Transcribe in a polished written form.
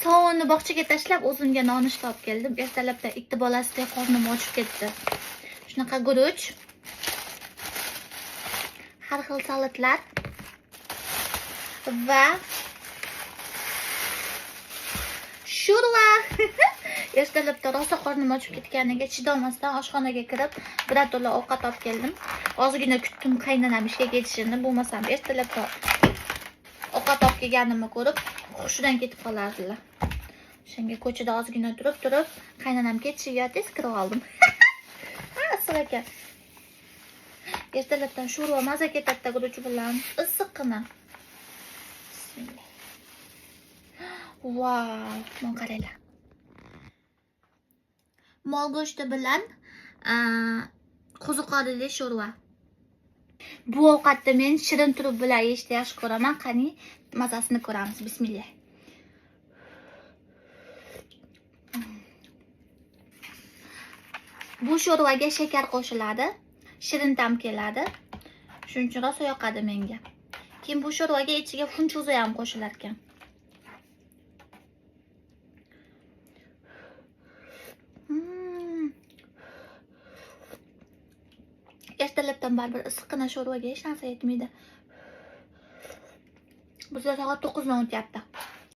Sovunni bog'chaga tashlab, o'zimga nonushta olib keldim. Ertalabda ikkita bolasida qornim ochib ketdi. Shunaqa guruch, har xil salatlar va sho'rva. Ertalabda rosa qornim ochib ketganiga chidolmasdan oshxonaga kirib, birato'la ovqat olib keldim. Ozgina kutdim qaynonam ishga ketishini, bo'lmasam ertalabda ovqat olib kelganimni ko'rib, hushidan ketib qolardilar. Shunga ko'chada ozgina turib, qaynonam ketishiga tez kirib oldim. Asl ekan. Ertalabdan sho'rva maza ketadi guruch bilan, issiqqina. Bismillah. Wow, mana qaranglar. Mol go'shti bilan qo'ziqorili sho'rva. Bu ovqatni men shirin turib bilan yeyishni yaxshi ko'raman. Qani, mazasini ko'ramiz. Bismillah. Bu sho'rvaga shakar qo'shiladi, shirin ta'm keladi. Shuning uchun rosa yoqadi menga. Keyin bu sho'rvaga ichiga funchuza ham qo'shilar ekan. Ertalabdan baribir issiqqina sho'rvaga hech narsa yetmaydi. Bizda soat 9 dan o'tyapti.